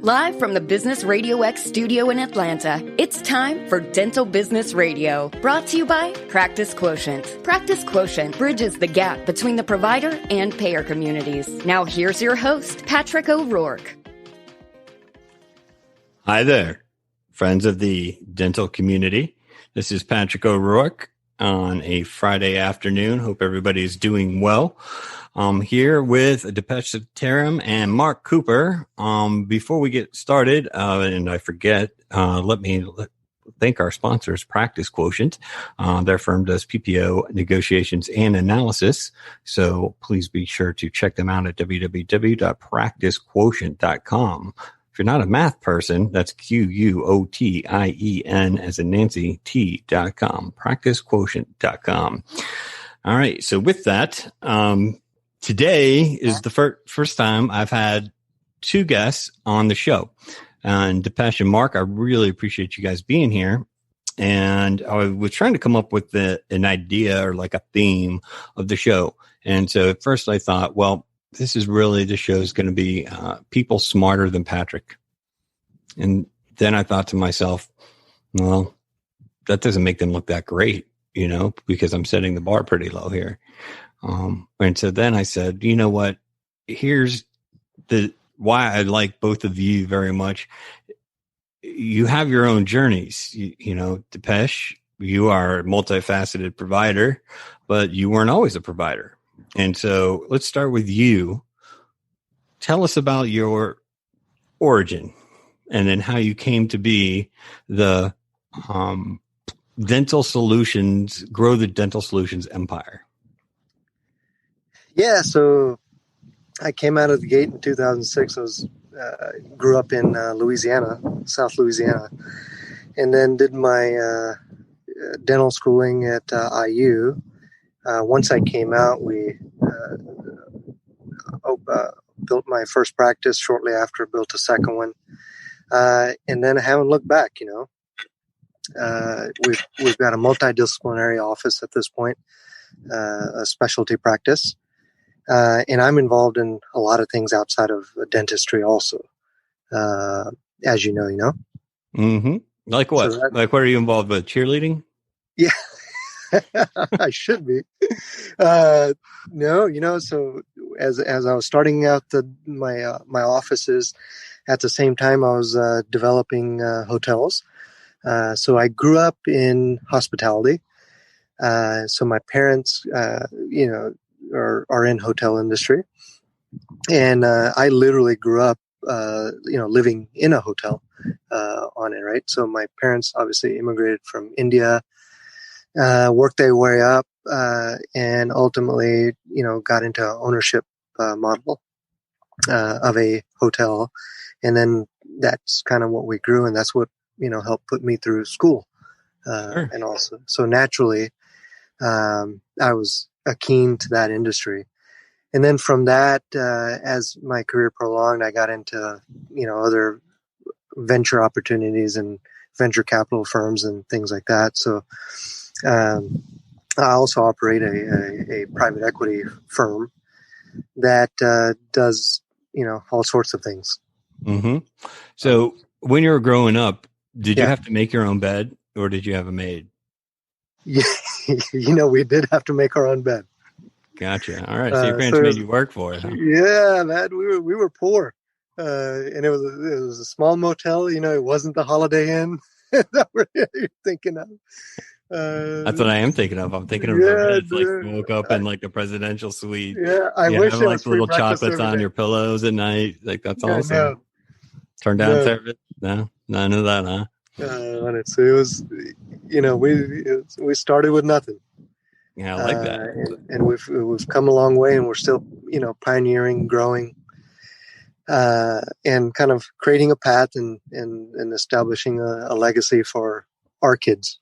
Live from the Business RadioX studio in Atlanta, it's time for Dental Business Radio, brought to you by Practice Quotient. Practice Quotient bridges the gap between the provider and payer communities. Now here's your host, Patrick O'Rourke. Hi there, friends of the dental community. This is Patrick O'Rourke on a Friday afternoon. Hope everybody's doing well. I'm here with Dipesh Sitaram and Marc Cooper. Before we get started, and I forget, let me thank our sponsors, Practice Quotient. Their firm does PPO negotiations and analysis. So please be sure to check them out at www.practicequotient.com. If you're not a math person, that's QUOTIEN as in Nancy T.com, practicequotient.com. All right. So with that, today is the first time I've had two guests on the show. And Dipesh and Marc, I really appreciate you guys being here. And I was trying to come up with an idea or like a theme of the show. And so at first I thought, well, the show is going to be people smarter than Patrick. And then I thought to myself, well, that doesn't make them look that great, because I'm setting the bar pretty low here. And so then I said, you know what, here's why I like both of you very much. You have your own journeys, Dipesh, you are a multifaceted provider, but you weren't always a provider. And so let's start with you. Tell us about your origin and then how you came to be the dental solutions, grow the dental solutions empire. Yeah, so I came out of the gate in 2006. I grew up in Louisiana, South Louisiana, and then did my dental schooling at IU. Once I came out, we built my first practice. Shortly after, built a second one, and then I haven't looked back. We've got a multidisciplinary office at this point, a specialty practice, and I'm involved in a lot of things outside of dentistry, also. As you know. Mm-hmm. Like what? So what are you involved with? Cheerleading? Yeah. I should be. No, so as I was starting out my offices, at the same time I was developing hotels. So I grew up in hospitality. So my parents, are in hotel industry, and I literally grew up, living in a hotel on it, right? So my parents obviously immigrated from India. Worked their way up, and ultimately, got into ownership model of a hotel, and then that's kind of what we grew, and that's what helped put me through school, sure. And also, so naturally, I was keen to that industry, and then from that, as my career prolonged, I got into other venture opportunities and venture capital firms and things like that. So. I also operate a private equity firm that does, all sorts of things. Mm-hmm. So when you were growing up, did you have to make your own bed, or did you have a maid? Yeah, we did have to make our own bed. Gotcha. All right. So your parents made you work for it, huh? Yeah, man. We were poor, and it was a small motel. It wasn't the Holiday Inn that we're thinking of. That's what I am thinking of. I'm thinking of it's like you woke up in like a presidential suite. Yeah, I wish have like little chocolates on your pillows at night. Like that's awesome. No. Turn down service? No, none of that, huh? Honestly, it was, we started with nothing. Yeah, I like that. And we've come a long way, and we're still, pioneering, growing, and kind of creating a path and establishing a legacy for our kids.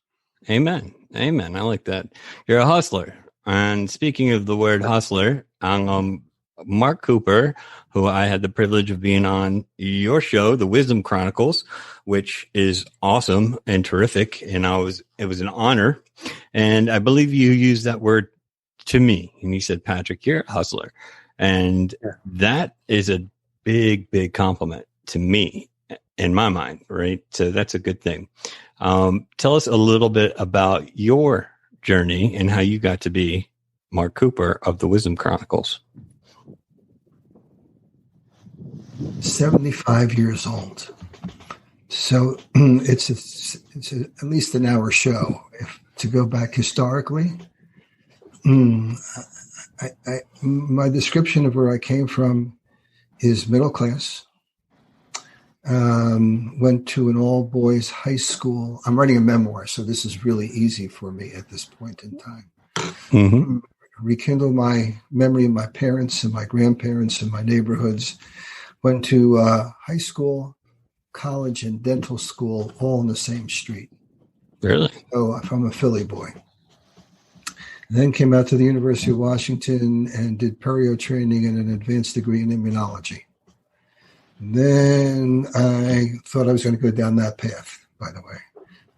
Amen. I like that. You're a hustler. And speaking of the word hustler, Marc Cooper, who I had the privilege of being on your show, The Wisdom Chronicles, which is awesome and terrific. And it was an honor. And I believe you used that word to me. And you said, Patrick, you're a hustler. And that is a big, big compliment to me. in my mind, right? So that's a good thing. Tell us a little bit about your journey and how you got to be Marc Cooper of the Wisdom Chronicles. 75 years old. So it's at least an hour show. If to go back historically, my description of where I came from is middle class. Went to an all-boys high school. I'm writing a memoir, so this is really easy for me at this point in time. Mm-hmm. Rekindle my memory of my parents and my grandparents and my neighborhoods. Went to high school, college, and dental school all in the same street. Really? So I'm a Philly boy. Then came out to the University of Washington and did perio training and an advanced degree in immunology. Then I thought I was going to go down that path, by the way.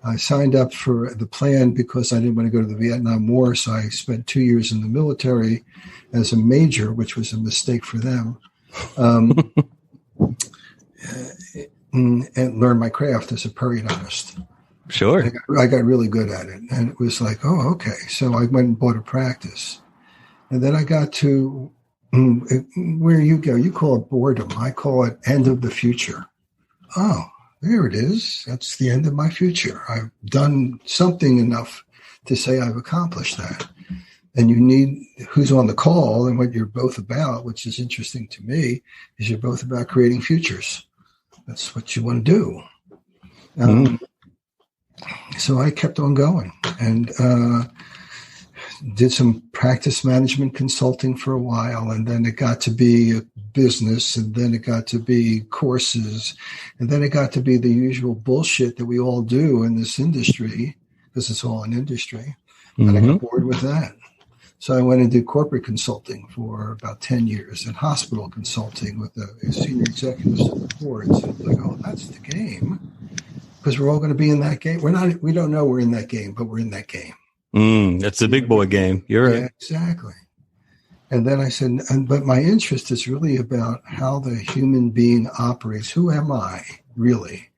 I signed up for the plan because I didn't want to go to the Vietnam War, so I spent 2 years in the military as a major, which was a mistake for them, and learned my craft as a periodontist. Sure. I got really good at it, and it was like, oh, okay. So I went and bought a practice. And then I got to where you go. You call it boredom. I call it end of the future. Oh, there it is. That's the end of my future. I've done something enough to say I've accomplished that. And you need who's on the call, and what you're both about, which is interesting to me, is you're both about creating futures. That's what you want to do. So I kept on going and did some practice management consulting for a while. And then it got to be a business, and then it got to be courses, and then it got to be the usual bullshit that we all do in this industry, because it's all an industry. And I got bored with that. So I went and did corporate consulting for about 10 years and hospital consulting with the senior executives of the boards. And like, oh, that's the game. Because we're all going to be in that game. We don't know we're in that game, but we're in that game. That's the big boy game. You're right. Yeah, exactly. And then I said, but my interest is really about how the human being operates. Who am I really?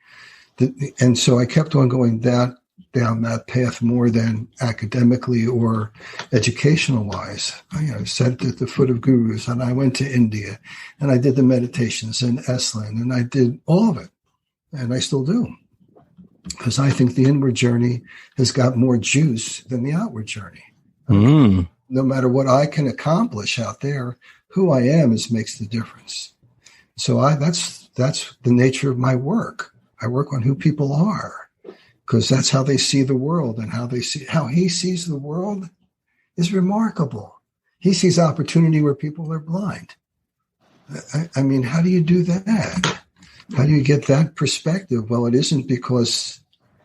And so I kept on going down that path more than academically or educational wise. I sat at the foot of gurus, and I went to India, and I did the meditations in Esalen, and I did all of it, and I still do, because I think the inward journey has got more juice than the outward journey. No matter what I can accomplish out there, who I am makes the difference. So that's the nature of my work. I work on who people are, because that's how they see the world, and how he sees the world is remarkable. He sees opportunity where people are blind. I mean, how do you do that? How do you get that perspective? Well, it isn't because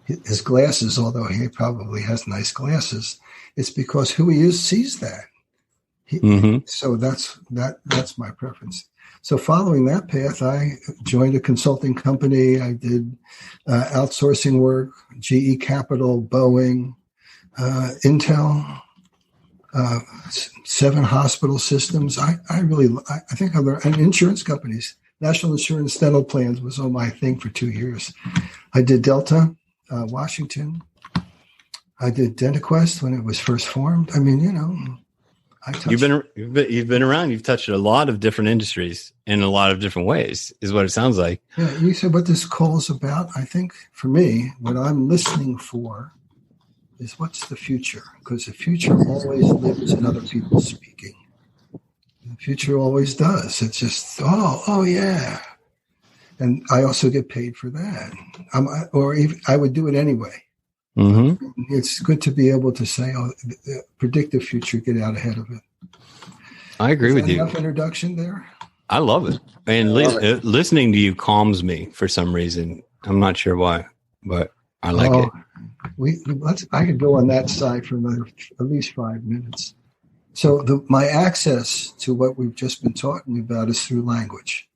his glasses, although he probably has nice glasses, it's because who he is sees that. So that's my preference. So following that path, I joined a consulting company. I did outsourcing work, GE Capital, Boeing, Intel, 7 hospital systems. I think I learned, and insurance companies. National Insurance Dental Plans was on my thing for 2 years. I did Delta, Washington. I did DentaQuest when it was first formed. I mean, you've been around. You've touched a lot of different industries in a lot of different ways, is what it sounds like. Yeah, you said what this call is about. I think for me, what I'm listening for is what's the future, because the future always lives in other people speaking. The future always does. It's just, oh yeah. And I also get paid for that. I would do it anyway. It's good to be able to say, predict the future, get out ahead of it. I agree with you. Enough introduction there? I love it. And listening to you calms me for some reason. I'm not sure why, but I like it. I could go on that side for another at least 5 minutes. So my access to what we've just been talking about is through language,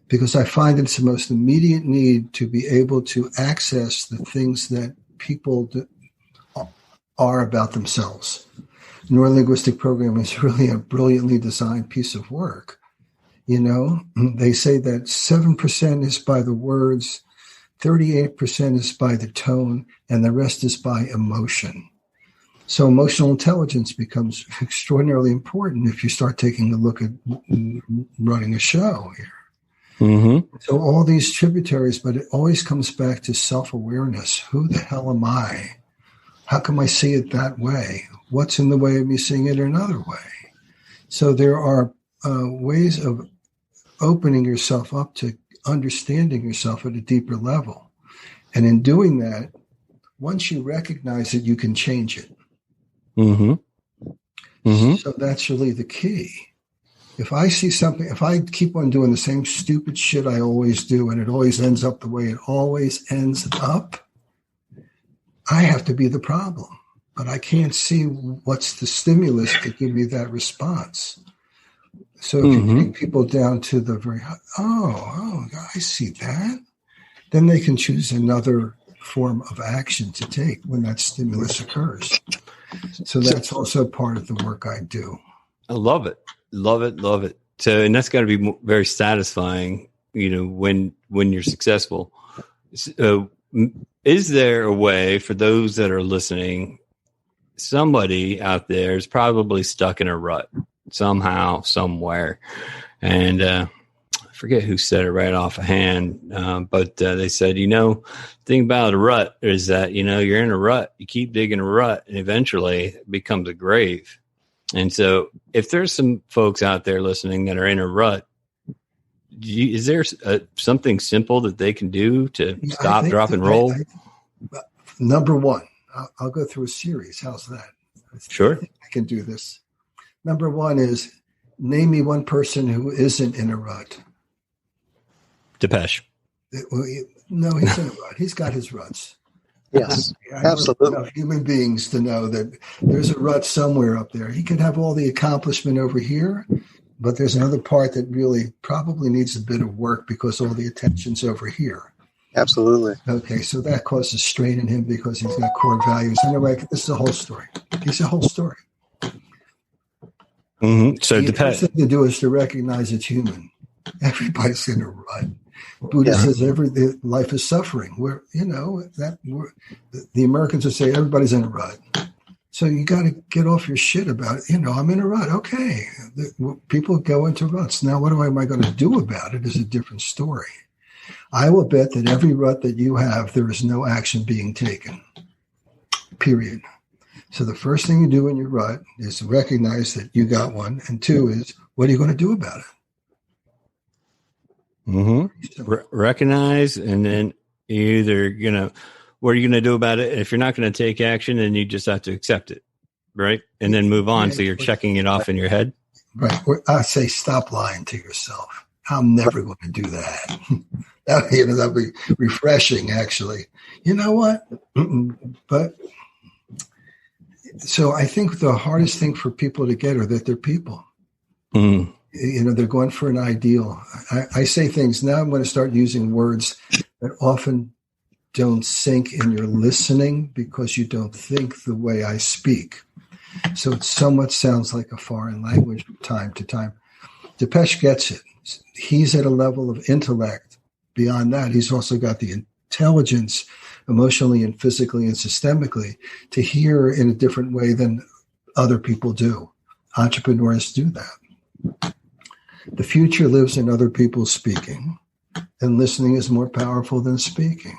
because I find it's the most immediate need to be able to access the things that people are about themselves. Neurolinguistic programming is really a brilliantly designed piece of work. They say that 7% is by the words, 38% is by the tone, and the rest is by emotion. So emotional intelligence becomes extraordinarily important if you start taking a look at running a show here. Mm-hmm. So all these tributaries, but it always comes back to self-awareness. Who the hell am I? How come I see it that way? What's in the way of me seeing it another way? So there are ways of opening yourself up to understanding yourself at a deeper level. And in doing that, once you recognize it, you can change it. Mm-hmm. Mm-hmm. So that's really the key. If I see something, if I keep on doing the same stupid shit I always do, and it always ends up the way it always ends up, I have to be the problem. But I can't see what's the stimulus to give me that response. So if you take people down to the very, I see that, then they can choose another form of action to take when that stimulus occurs. So that's also part of the work I do. I love it. Love it. Love it. So, and that's got to be very satisfying, when you're successful. Is there a way for those that are listening, somebody out there is probably stuck in a rut somehow, somewhere. And I forget who said it right off hand, but they said, the thing about a rut is that, you're in a rut, you keep digging a rut, and eventually it becomes a grave. And so if there's some folks out there listening that are in a rut, is there something simple that they can do to stop, drop, and roll? Number one, I'll go through a series. How's that? Sure. I can do this. Number one is name me one person who isn't in a rut. Dipesh. No, he's in a rut. He's got his ruts. Yes, absolutely. Enough human beings to know that there's a rut somewhere up there. He could have all the accomplishment over here, but there's another part that really probably needs a bit of work because all the attention's over here. Absolutely. Okay, so that causes strain in him because he's got core values. Anyway, this is a whole story. He's a whole story. Mm-hmm. So the first thing to do is to recognize it's human. Everybody's in a rut. Buddha says life is suffering. The Americans would say everybody's in a rut. So you got to get off your shit about it. I'm in a rut. Okay, people go into ruts. Now, what am I going to do about it is a different story. I will bet that every rut that you have, there is no action being taken. Period. So the first thing you do in your rut is recognize that you got one, and two is what are you going to do about it? Mm-hmm. Recognize, and then what are you going to do about it? If you're not going to take action, then you just have to accept it, right? And then move on. So you're checking it off in your head. Right. I say, stop lying to yourself. I'm never going to do that. That'd be refreshing, actually. You know what? But so I think the hardest thing for people to get are that they're people. Mm. They're going for an ideal. I say things now. I'm going to start using words that often don't sink in your listening because you don't think the way I speak. So it somewhat sounds like a foreign language from time to time. Dipesh gets it. He's at a level of intellect. Beyond that, he's also got the intelligence emotionally and physically and systemically to hear in a different way than other people do. Entrepreneurs do that. The future lives in other people speaking, and listening is more powerful than speaking.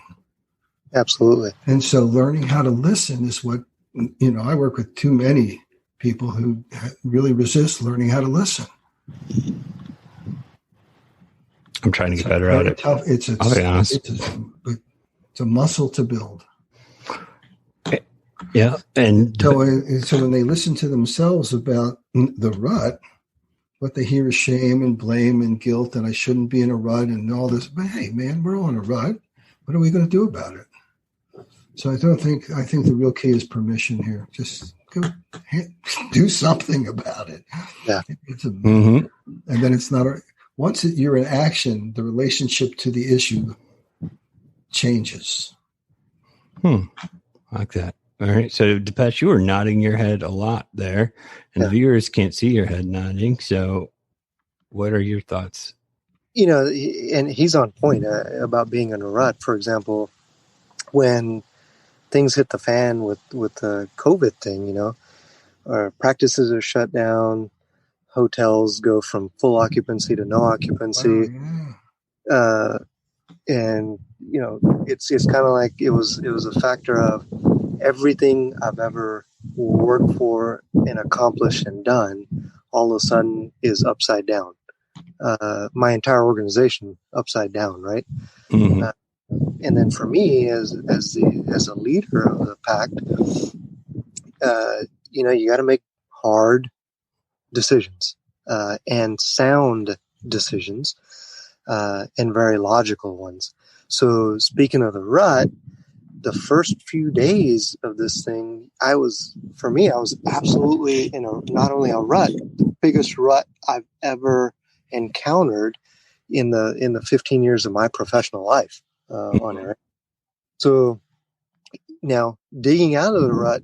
Absolutely. And so learning how to listen is what, I work with too many people who really resist learning how to listen. I'm trying to get better at it. I'll be honest. It's a muscle to build. Yeah. And so when they listen to themselves about the rut, what they hear is shame and blame and guilt, and I shouldn't be in a rut and all this. But hey, man, we're all in a rut. What are we going to do about it? So I think the real key is permission here. Just go do something about it. Yeah. And then it's not once you're in action, the relationship to the issue changes. I like that. All right. So, Dipesh, you are nodding your head a lot there, and the viewers can't see your head nodding. So, What are your thoughts? And he's on point about being in a rut. For example, when things hit the fan with the COVID thing, our practices are shut down, hotels go from full occupancy to no occupancy. Wow, And it's kind of like it was a factor of everything I've ever worked for and accomplished and done all of a sudden is upside down. My entire organization upside down, right? Mm-hmm. And then for me, as a leader of the pact, you got to make hard decisions and sound decisions and very logical ones. So speaking of the rut, the first few days of this thing, I was absolutely in not only a rut, the biggest rut I've ever encountered in the 15 years of my professional life on it. Right? So now digging out of the rut,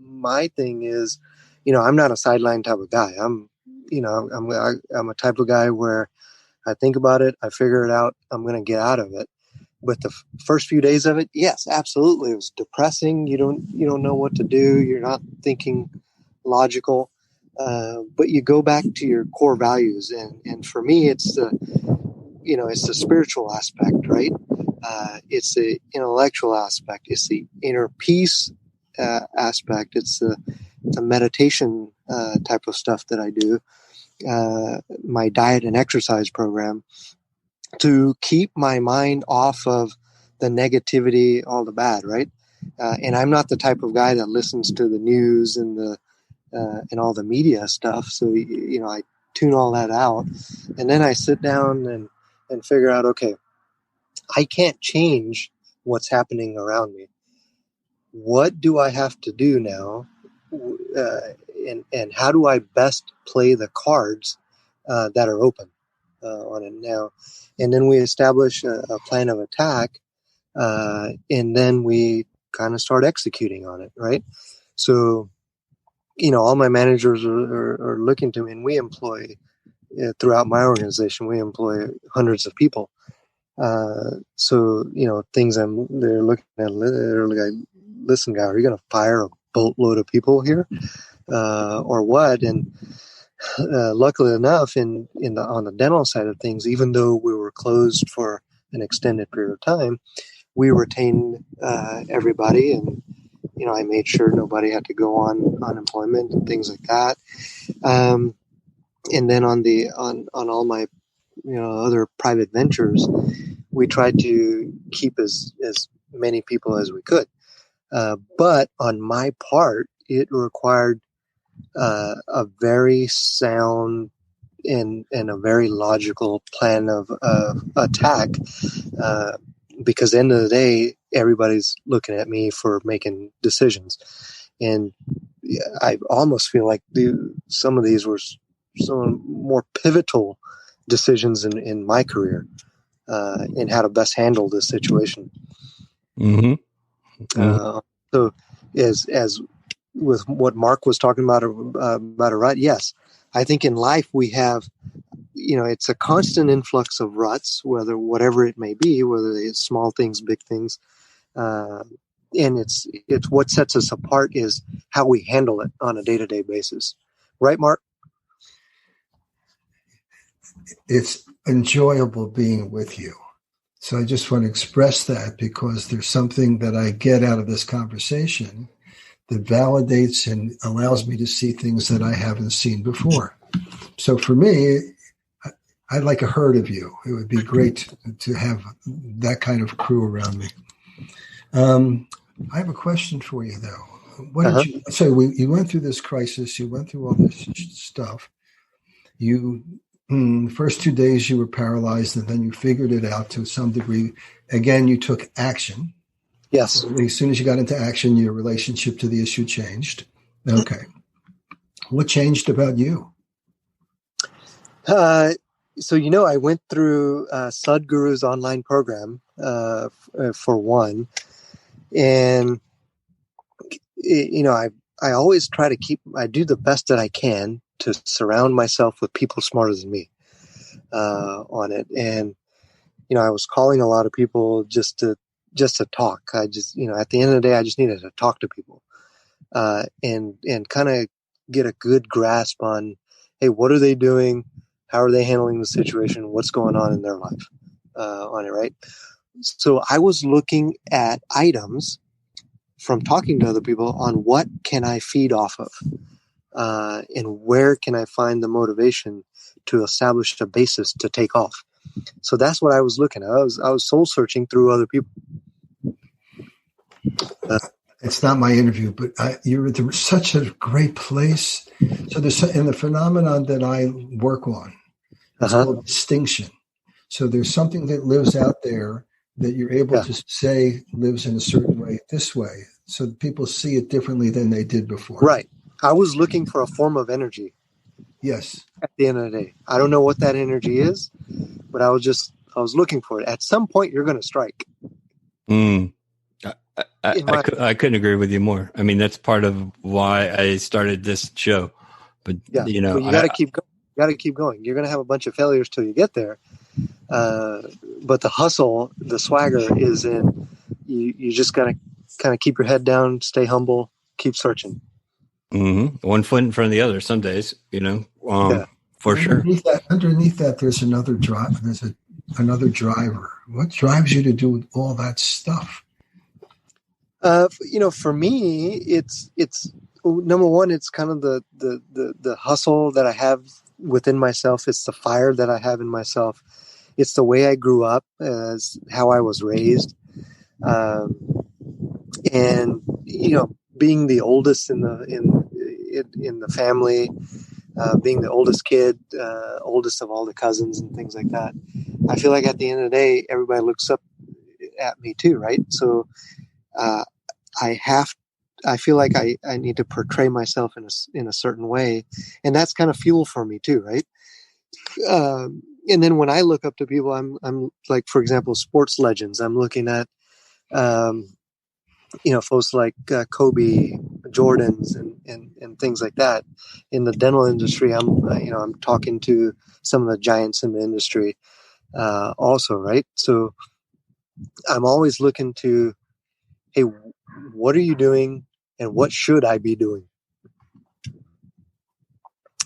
my thing is, I'm not a sideline type of guy. I'm a type of guy where I think about it, I figure it out, I'm going to get out of it. But the first few days of it, yes, absolutely, it was depressing. You don't know what to do. You're not thinking logical, but you go back to your core values, and for me, it's the spiritual aspect, right? It's the intellectual aspect. It's the inner peace aspect. It's the meditation type of stuff that I do. My diet and exercise program to keep my mind off of the negativity, all the bad, right? And I'm not the type of guy that listens to the news and and all the media stuff. So I tune all that out, and then I sit down and figure out, okay, I can't change what's happening around me. What do I have to do now? And how do I best play the cards that are open on it now? And then we establish a plan of attack, and then we kind of start executing on it, right? So, all my managers are looking to me, and we employ, throughout my organization, we employ hundreds of people. So, things they're looking at, they're like, listen, guy, are you going to fire a boatload of people here? Or what? And luckily enough, on the dental side of things, even though we were closed for an extended period of time, we retained everybody, and I made sure nobody had to go on unemployment and things like that. And then on all my other private ventures, we tried to keep as many people as we could. But on my part, it required a very sound and a very logical plan of attack, because at the end of the day, everybody's looking at me for making decisions. And I almost feel like some of these were some more pivotal decisions in my career in how to best handle this situation. Mm-hmm. Mm-hmm. So as with what Mark was talking about a rut, yes, I think in life we have, it's a constant influx of ruts, whatever it may be, whether it's small things, big things, and it's what sets us apart is how we handle it on a day-to-day basis, right, Mark? it's enjoyable being with you. So I just want to express that, because there's something that I get out of this conversation that validates and allows me to see things that I haven't seen before. So for me, I'd like a herd of you. It would be great to have that kind of crew around me. I have a question for you, though. What did you? So you went through this crisis. You went through all this stuff. The first 2 days you were paralyzed, and then you figured it out to some degree. Again, you took action. Yes. As soon as you got into action, your relationship to the issue changed. Okay. What changed about you? So, I went through Sadhguru's online program for one. And, I always try to I do the best that I can to surround myself with people smarter than me on it. And, I was calling a lot of people just to talk. I just, at the end of the day, I just needed to talk to people and kind of get a good grasp on, hey, what are they doing? How are they handling the situation? What's going on in their life on it, right? So I was looking at items from talking to other people on what can I feed off of and where can I find the motivation to establish a basis to take off. So that's what I was looking at. I was soul searching through other people. It's not my interview, but you're such a great place. So in the phenomenon that I work on, it's called distinction. So there's something that lives out there that you're able to say lives in a certain way this way. So people see it differently than they did before. Right. I was looking for a form of energy. Yes. At the end of the day, I don't know what that energy is, but I was looking for it. At some point, you're going to strike. I couldn't agree with you more. I mean, that's part of why I started this show. But well, you got to keep going. You got to keep going. You're going to have a bunch of failures till you get there. But the hustle, the swagger is in. You just got to kind of keep your head down, stay humble, keep searching. Mm-hmm. One foot in front of the other. Some days, for sure. Underneath that, there's another drive. There's another driver. What drives you to do all that stuff? For me, it's number one. It's kind of the hustle that I have within myself. It's the fire that I have in myself. It's the way I grew up, as how I was raised, and being the oldest in the family, being the oldest kid, oldest of all the cousins and things like that. I feel like at the end of the day, everybody looks up at me too, right? So I feel like I need to portray myself in a certain way, and that's kind of fuel for me too, right? And then when I look up to people, I'm like, for example, sports legends. I'm looking at folks like Kobe, Jordans, and things like that. In the dental industry, I'm talking to some of the giants in the industry also, right? So I'm always looking to, hey, what are you doing, and what should I be doing?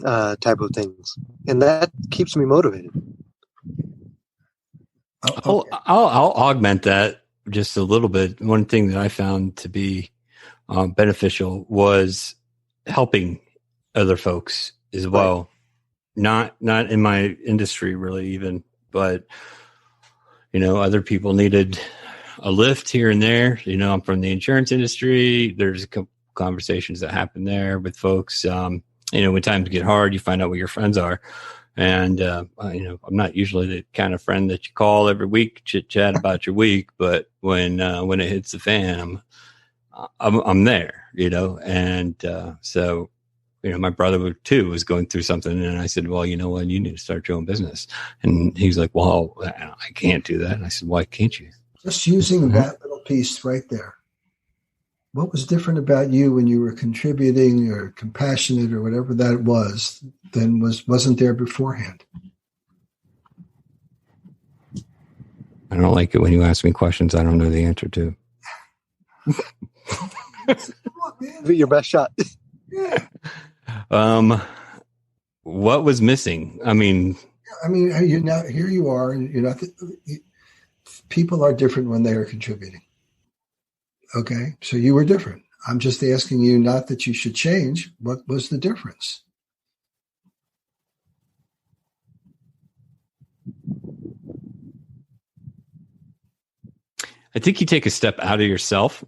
Type of things, and that keeps me motivated. I'll augment that just a little bit. One thing that I found to be beneficial was helping other folks as well. Right. Not in my industry really even, but other people needed a lift here and there. I'm from the insurance industry. There's conversations that happen there with folks. When times get hard, you find out what your friends are. And, I'm not usually the kind of friend that you call every week, chit chat about your week, but when it hits the fan, I'm there, and, so, my brother too was going through something, and I said, well, you know what, you need to start your own business. And he's like, well, I can't do that. And I said, why can't you? Just using that little piece right there. What was different about you when you were contributing or compassionate or whatever that was than wasn't there beforehand? I don't like it when you ask me questions I don't know the answer to. Your best shot. Yeah. What was missing? You're not, here you are, and you're not. People are different when they are contributing. Okay, so you were different. I'm just asking you, not that you should change. What was the difference? I think you take a step out of yourself,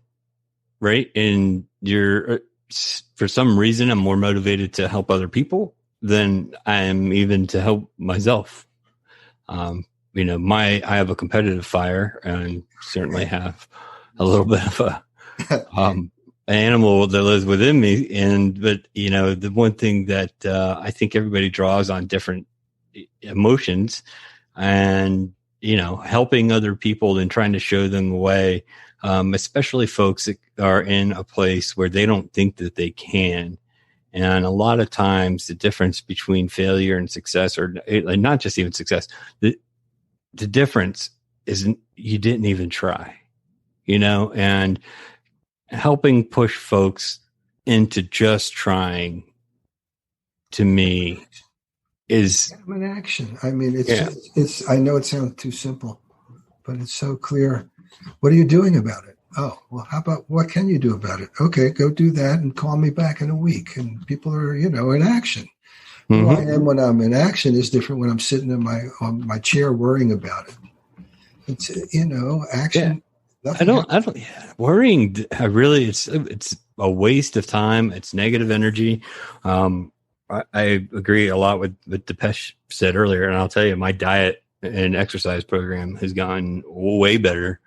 right? And for some reason, I'm more motivated to help other people than I am even to help myself. I have a competitive fire, and certainly have a little bit of an animal that lives within me. But the one thing that I think everybody draws on different emotions, and helping other people and trying to show them the way, especially folks that are in a place where they don't think that they can. And a lot of times the difference between failure and success, or not just even success, the difference is you didn't even try, and helping push folks into just trying, to me, is an action. I mean, it's, I know it sounds too simple, but it's so clear. What are you doing about it? Oh, well, how about what can you do about it? Okay, go do that and call me back in a week. And people are, in action. Mm-hmm. Who I am when I'm in action is different when I'm sitting in my chair worrying about it. It's, action. Yeah. I don't, worrying, it's a waste of time. It's negative energy. I agree a lot with what Dipesh said earlier. And I'll tell you, my diet and exercise program has gotten way better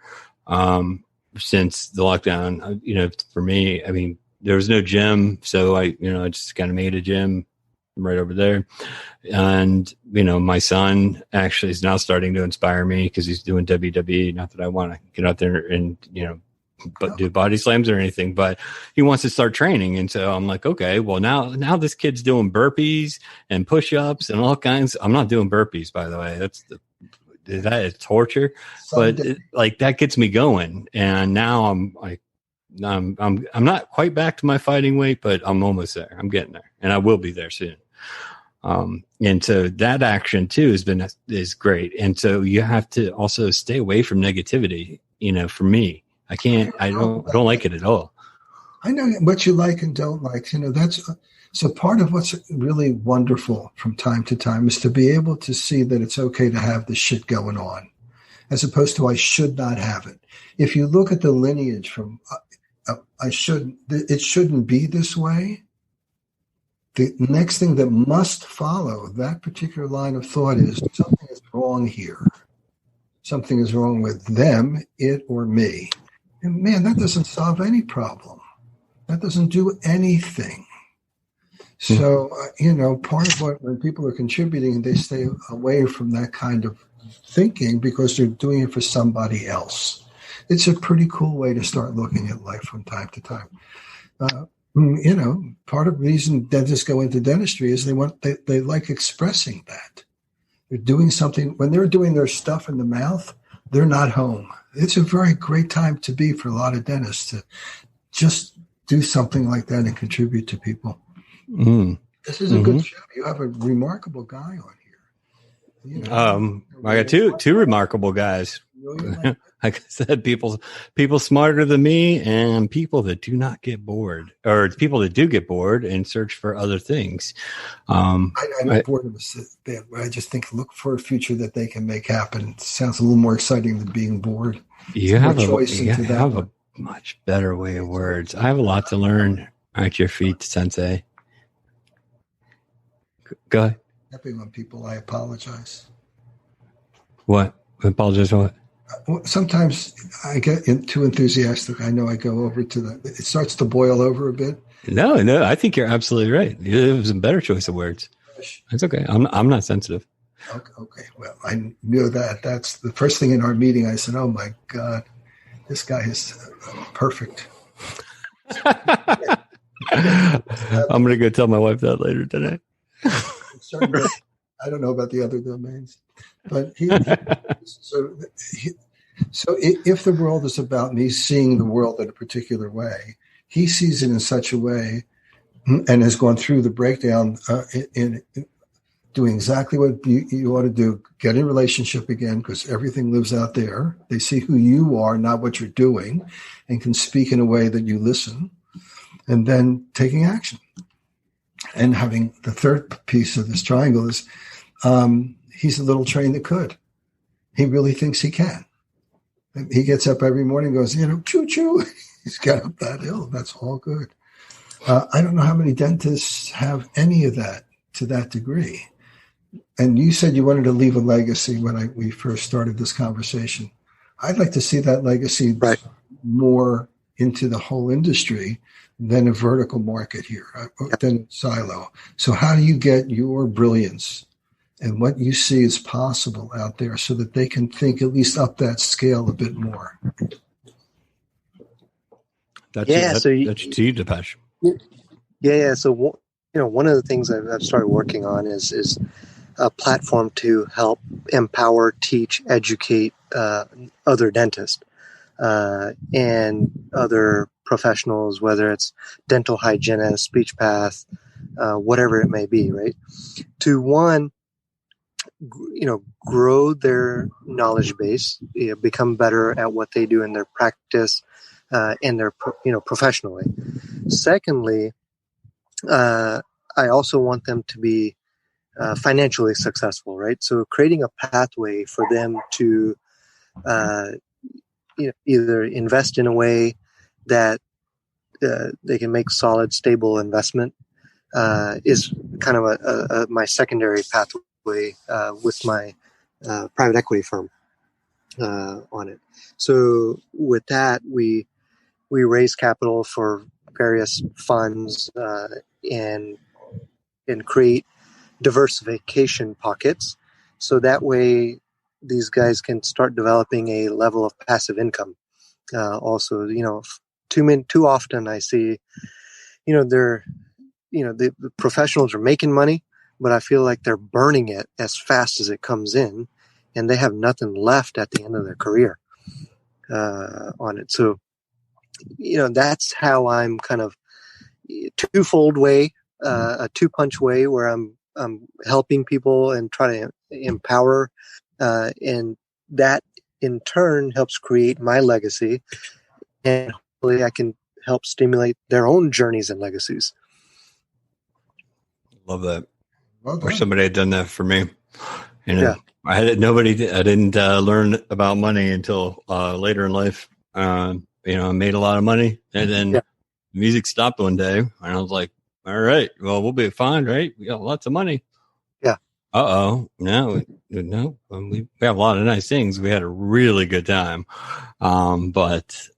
since the lockdown. For me, I mean, there was no gym. So I just kind of made a gym right over there. And, my son actually is now starting to inspire me because he's doing WWE. Not that I want to get out there and, do body slams or anything, but he wants to start training. And so I'm like, okay, well now this kid's doing burpees and push-ups and all kinds. I'm not doing burpees, by the way. That is torture, but that gets me going. And now I'm not quite back to my fighting weight, but I'm almost there. I'm getting there, and I will be there soon. And so that action too is great. And so you have to also stay away from negativity. For me, I don't like it at all. I know what you like and don't like. So part of what's really wonderful from time to time is to be able to see that it's okay to have this shit going on, as opposed to I should not have it. If you look at the lineage from it shouldn't be this way. The next thing that must follow that particular line of thought is something is wrong here. Something is wrong with them, it, or me. And man, that doesn't solve any problem. That doesn't do anything. So, part of when people are contributing, they stay away from that kind of thinking because they're doing it for somebody else. It's a pretty cool way to start looking at life from time to time. Part of the reason dentists go into dentistry is they like expressing that. They're doing something, when they're doing their stuff in the mouth, they're not home. It's a very great time to be for a lot of dentists to just do something like that and contribute to people. Mm. This is a good show. You have a remarkable guy on here. I got two remarkable guys. Like I said, people smarter than me and people that do not get bored, or people that do get bored and search for other things. I'm not bored of it. I just think look for a future that they can make happen. It sounds a little more exciting than being bored. You have a much better way of words. I have a lot to learn at your feet, Sensei. Go ahead. Stepping on people, I apologize. What? Apologize for what? Sometimes I get too enthusiastic. I know I go over it starts to boil over a bit. No, I think you're absolutely right. It was a better choice of words. It's okay. I'm not sensitive. Okay. Well, I knew that. That's the first thing in our meeting. I said, "Oh my God, this guy is perfect." I'm going to go tell my wife that later today. I don't know about the other domains, but so if the world is about me seeing the world in a particular way, he sees it in such a way and has gone through the breakdown in doing exactly what you ought to do. Get in relationship again, because everything lives out there. They see who you are, not what you're doing, and can speak in a way that you listen, and then taking action. And having the third piece of this triangle is he's a little train that could. He really thinks he can. He gets up every morning and goes, choo-choo. He's got up that hill. That's all good. I don't know how many dentists have any of that to that degree. And you said you wanted to leave a legacy when we first started this conversation. I'd like to see that legacy more into the whole industry than a vertical market here, than silo. So how do you get your brilliance and what you see is possible out there so that they can think at least up that scale a bit more. That's to you, Dipesh. Yeah. So, one of the things I've started working on is a platform to help empower, teach, educate other dentists and other professionals, whether it's dental hygienist, speech path, whatever it may be, right? To one, grow their knowledge base, become better at what they do in their practice and their, professionally. Secondly, I also want them to be financially successful, right? So creating a pathway for them to either invest in a way that they can make solid, stable investment is kind of my secondary pathway with my private equity firm on it. So with that, we raise capital for various funds and create diversification pockets. So that way these guys can start developing a level of passive income. Also, too often I see, the professionals are making money, but I feel like they're burning it as fast as it comes in, and they have nothing left at the end of their career on it. So, that's how I'm kind of twofold way, a two-punch way where I'm helping people and try to empower, and that in turn helps create my legacy, and hopefully I can help stimulate their own journeys and legacies. Love that. Well done. Wish somebody had done that for me. I didn't learn about money until later in life. I made a lot of money, and then music stopped one day, and I was like, all right, well, we'll be fine, right? We got lots of money. Yeah. No, we have a lot of nice things. We had a really good time. But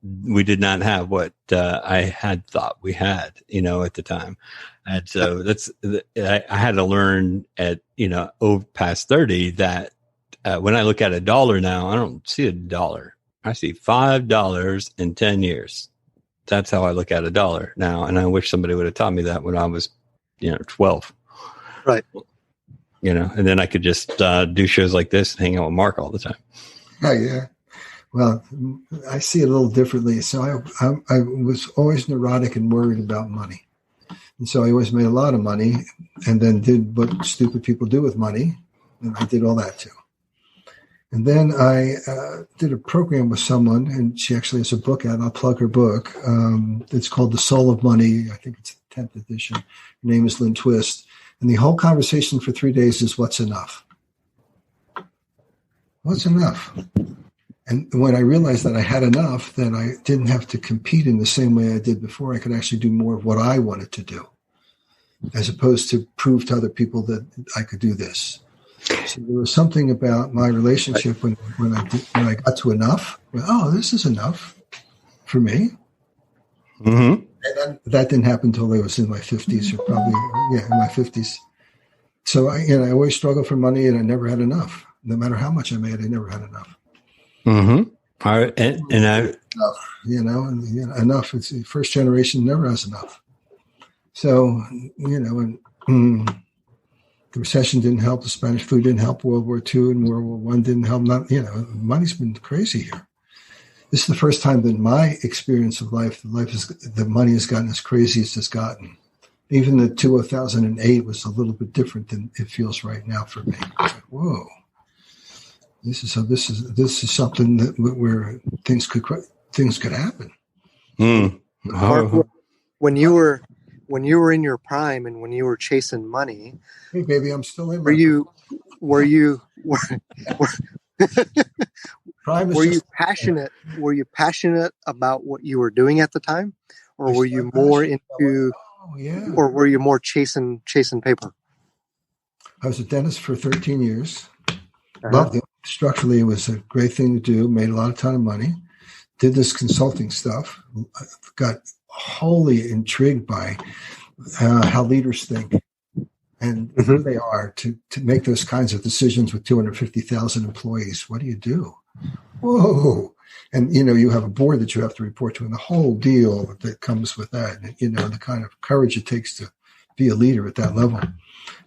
we did not have what I had thought we had, at the time. And so I had to learn at, past 30 that when I look at a dollar now, I don't see a dollar. I see $5 in 10 years. That's how I look at a dollar now. And I wish somebody would have taught me that when I was, 12. Right. And then I could just do shows like this and hang out with Marc all the time. Oh, yeah. Well, I see it a little differently. So I was always neurotic and worried about money. And so I always made a lot of money and then did what stupid people do with money. And I did all that too. And then I did a program with someone, and she actually has a book out. I'll plug her book. It's called The Soul of Money. I think it's the 10th edition. Her name is Lynn Twist. And the whole conversation for 3 days is what's enough? What's enough? And when I realized that I had enough, then I didn't have to compete in the same way I did before. I could actually do more of what I wanted to do, as opposed to prove to other people that I could do this. So there was something about my relationship when I got to enough. Oh, this is enough for me. Mm-hmm. And that didn't happen until I was in my 50s, or probably in my 50s. So I always struggled for money, and I never had enough. No matter how much I made, I never had enough. Mm-hmm. All right, enough. It's the first generation never has enough. So and the recession didn't help. The Spanish flu didn't help. World War II and World War I didn't help. Money's been crazy here. This is the first time in my experience of life, the money has gotten as crazy as it's gotten. Even the 2008 was a little bit different than it feels right now for me. It's like, whoa, this is something that where things could happen. Mm. Marc, when you were in your prime and when you were chasing money, hey baby, I'm still in. Were you passionate? Were you passionate about what you were doing at the time, or were you more into? Or were you more chasing paper? I was a dentist for 13 years. Loved it. Structurally, it was a great thing to do. Made a ton of money. Did this consulting stuff. Got wholly intrigued by how leaders think and who they are to make those kinds of decisions with 250,000 employees. What do you do? Whoa. And, you have a board that you have to report to and the whole deal that comes with that, the kind of courage it takes to be a leader at that level.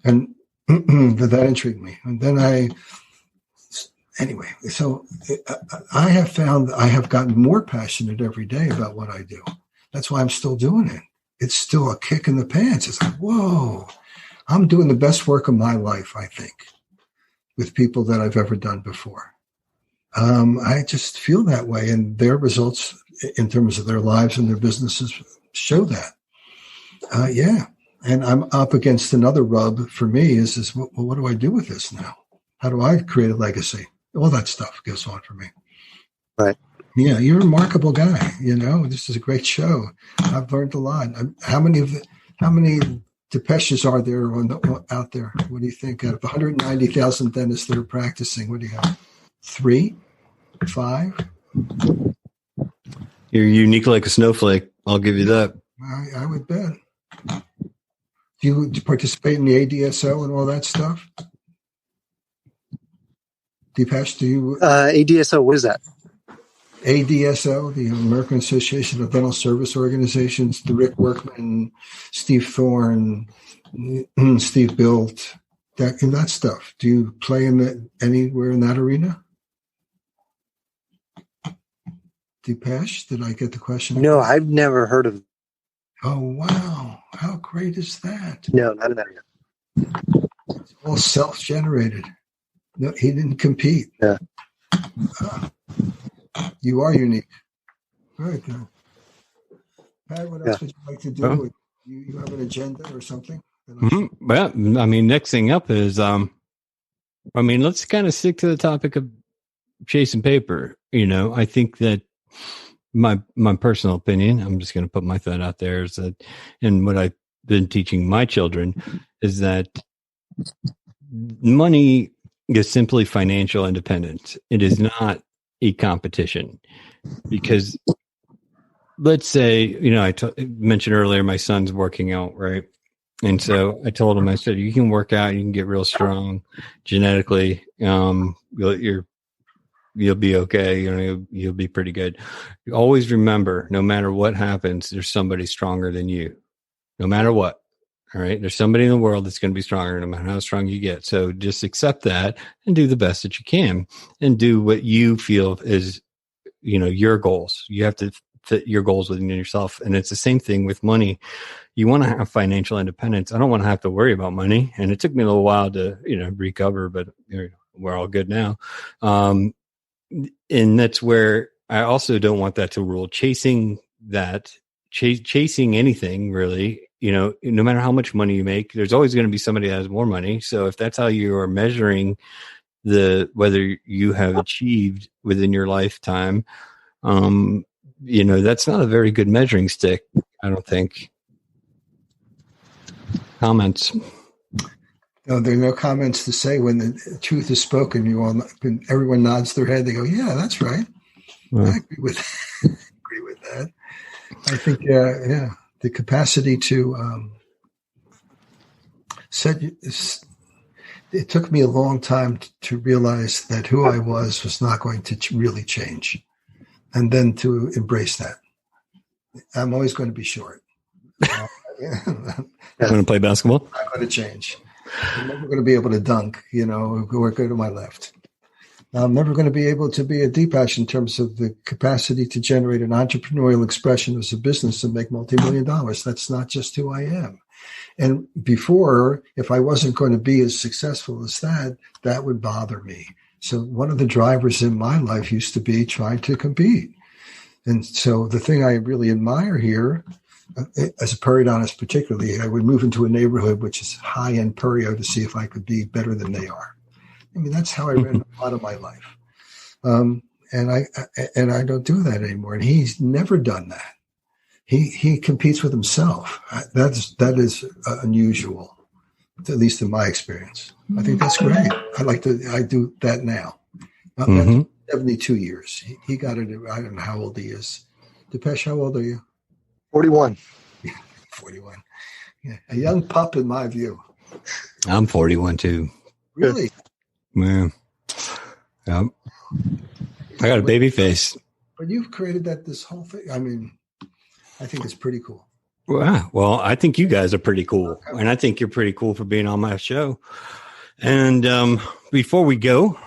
And that intrigued me. And then so I have found I have gotten more passionate every day about what I do. That's why I'm still doing it. It's still a kick in the pants. It's like, whoa, I'm doing the best work of my life, I think, with people that I've ever done before. I just feel that way, and their results in terms of their lives and their businesses show that. Yeah. And I'm up against another rub for me is well, what do I do with this now? How do I create a legacy? All that stuff goes on for me. Right. Yeah, you're a remarkable guy. This is a great show. I've learned a lot. How many Dipeshes are there out there? What do you think? Out of 190,000 dentists that are practicing, what do you have? 3? 5? You're unique like a snowflake. I'll give you that. I would bet. Do you participate in the ADSO and all that stuff? Dipesh, do you? ADSO, what is that? ADSO, the American Association of Dental Service Organizations, the Rick Workman, Steve Thorne, Steve Bilt, that stuff. Do you play anywhere in that arena? Dipesh, did I get the question? No, I've never heard of. Oh, wow. How great is that? No, not in that area. It's all self-generated. No, he didn't compete. Yeah. You are unique. Very good. Pat, what else would you like to do? Oh. You have an agenda or something? Well, next thing up is, let's kind of stick to the topic of chasing paper. I think that my personal opinion, I'm just going to put my thought out there, is that, and what I've been teaching my children is that money is simply financial independence. It is not a competition, because let's say, I mentioned earlier, my son's working out, right? And so I told him, I said, you can work out, you can get real strong genetically. You'll be okay. You'll be pretty good. You always remember, no matter what happens, there's somebody stronger than you, no matter what. All right. There's somebody in the world that's going to be stronger, no matter how strong you get. So just accept that and do the best that you can and do what you feel is, your goals. You have to fit your goals within yourself. And it's the same thing with money. You want to have financial independence. I don't want to have to worry about money. And it took me a little while to, recover, but we're all good now. And that's where I also don't want that to rule. Chasing anything really, no matter how much money you make, there's always going to be somebody that has more money. So if that's how you are measuring whether you have achieved within your lifetime, that's not a very good measuring stick, I don't think. Comments? No, there are no comments to say when the truth is spoken. Everyone nods their head. They go, "Yeah, that's right." Well, I agree with that. I think, the capacity to it took me a long time to realize that who I was not going to really change, and then to embrace that. I'm always going to be short. I'm going to play basketball. I'm going to change. I'm never going to be able to dunk, or go to my left. I'm never going to be able to be a Dipesh in terms of the capacity to generate an entrepreneurial expression as a business and make multi-million dollars. That's not just who I am. And before, if I wasn't going to be as successful as that would bother me. So one of the drivers in my life used to be trying to compete. And so the thing I really admire here, as a periodontist particularly, I would move into a neighborhood which is high-end perio to see if I could be better than they are. I mean, that's how I ran a lot of my life. And I don't do that anymore. And he's never done that. He competes with himself. That is unusual, at least in my experience. I think that's great. I do that now. That's 72 years. He got it. I don't know how old he is. Dipesh, how old are you? 41. 41. Yeah, a young pup in my view. I'm 41 too. Really? Yeah. Yep. I got a baby face. But you've created this whole thing. I mean, I think it's pretty cool. Well, I think you guys are pretty cool. And I think you're pretty cool for being on my show. And before we go,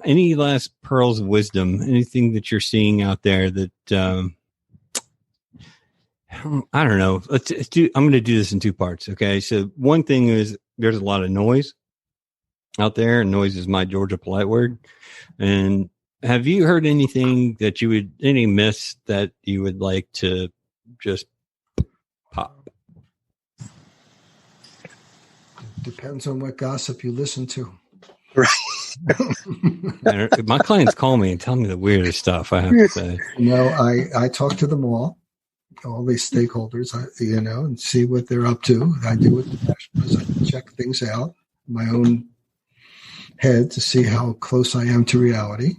any last pearls of wisdom, anything that you're seeing out there that, I don't know. I'm going to do this in two parts. Okay. So one thing is there's a lot of noise out there, and noise is my Georgia polite word. And have you heard anything that any myths that you would like to just pop? Depends on what gossip you listen to. Right. My clients call me and tell me the weirdest stuff, I have to say. I talk to them all these stakeholders, and see what they're up to. I do what the does. I check things out in my own head to see how close I am to reality.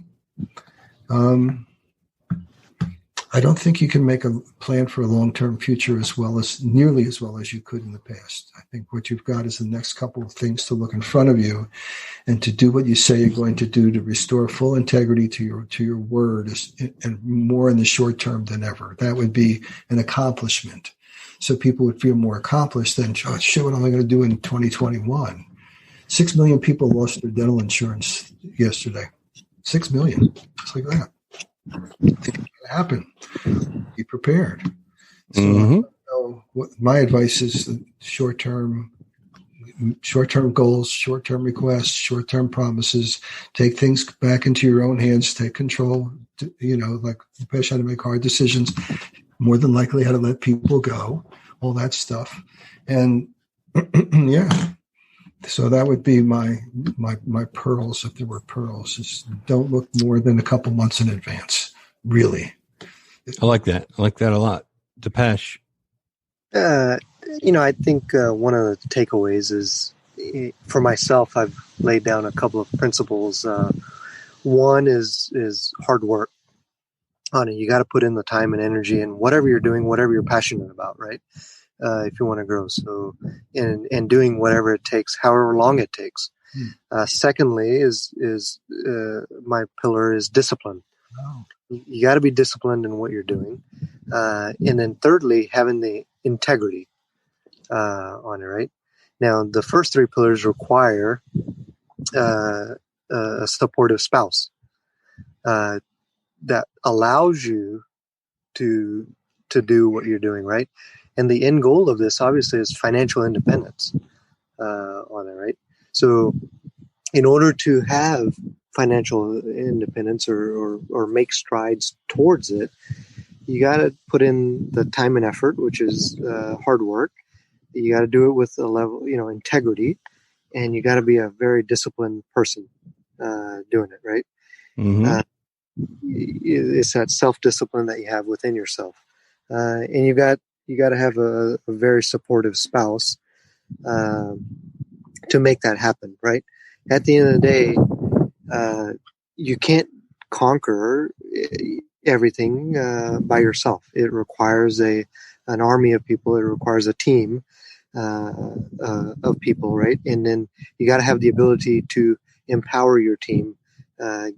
I don't think you can make a plan for a long-term future nearly as well as you could in the past. I think what you've got is the next couple of things to look in front of you and to do what you say you're going to do to restore full integrity to your word, and more in the short term than ever. That would be an accomplishment. So people would feel more accomplished than, oh, shit, what am I going to do in 2021? 6 million people lost their dental insurance yesterday. 6 million. Just like that. It's going to happen. Be prepared. So what my advice is short-term goals, short-term requests, short-term promises. Take things back into your own hands. Take control. Like Dipesh had to make hard decisions. More than likely, had to let people go. All that stuff, and yeah. So that would be my pearls, if there were pearls, is don't look more than a couple months in advance. Really. I like that. I like that a lot. Dipesh. I think one of the takeaways is, for myself, I've laid down a couple of principles. One is hard work on it. You got to put in the time and energy in whatever you're doing, whatever you're passionate about, right? If you want to grow. So, and doing whatever it takes, however long it takes. Secondly is my pillar is discipline. Wow. You got to be disciplined in what you're doing. And then thirdly, having the integrity on it, right? Now, the first three pillars require a supportive spouse that allows you to do what you're doing, right? And the end goal of this, obviously, is financial independence on it, right? So in order to have financial independence or make strides towards it, you got to put in the time and effort, which is hard work. You got to do it with a level, integrity, and you got to be a very disciplined person doing it, right? Mm-hmm. It's that self-discipline that you have within yourself. And you got to have a very supportive spouse to make that happen, right? At the end of the day, you can't conquer everything by yourself. It requires an army of people. It requires a team of people, right? And then you got to have the ability to empower your team,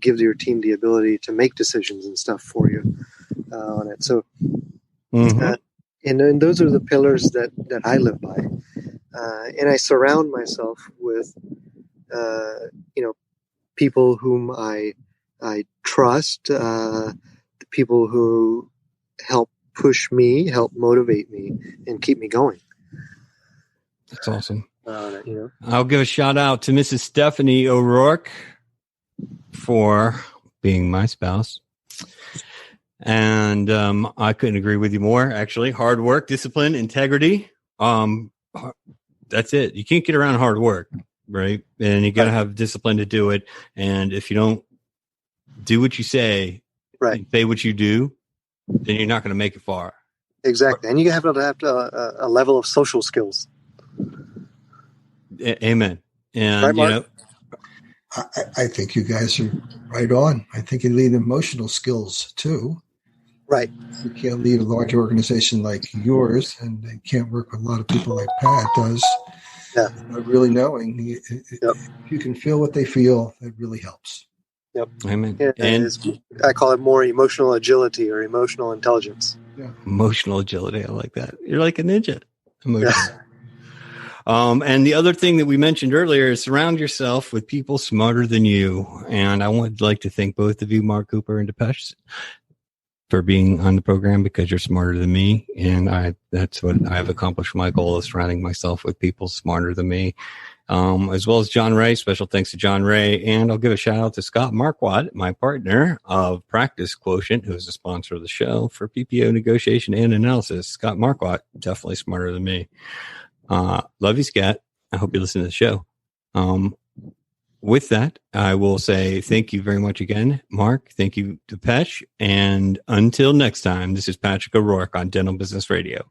give your team the ability to make decisions and stuff for you on it. So, and then those are the pillars that I live by, and I surround myself with, people whom I trust, the people who help push me, help motivate me, and keep me going. That's awesome. I'll give a shout out to Mrs. Stephanie O'Rourke for being my spouse. And I couldn't agree with you more, actually. Hard work, discipline, integrity. That's it. You can't get around hard work, right? And you got to have discipline to do it. And if you don't do what you say, right, say what you do, then you're not going to make it far. Exactly. And you have to have a level of social skills. Amen. And, right, Mark? I think you guys are right on. I think you need emotional skills too. Right. You can't lead a large organization like yours, and you can't work with a lot of people like Pat does. Yeah. Really knowing if you can feel what they feel, that really helps. Yep. Amen. Yeah, And I call it more emotional agility or emotional intelligence. Yeah. emotional agility. I like that. You're like a ninja. Emotional. Yeah. And the other thing that we mentioned earlier is surround yourself with people smarter than you. And I would like to thank both of you, Marc Cooper and Dipesh, for being on the program, because you're smarter than me. And that's what I've accomplished. My goal is surrounding myself with people smarter than me. As well as John Ray. Special thanks to John Ray. And I'll give a shout out to Scott Marquardt, my partner of Practice Quotient, who is a sponsor of the show for PPO negotiation and analysis. Scott Marquardt, definitely smarter than me. Love you, Scott. I hope you listen to the show. With that, I will say thank you very much again, Marc. Thank you, Dipesh. And until next time, this is Patrick O'Rourke on Dental Business Radio.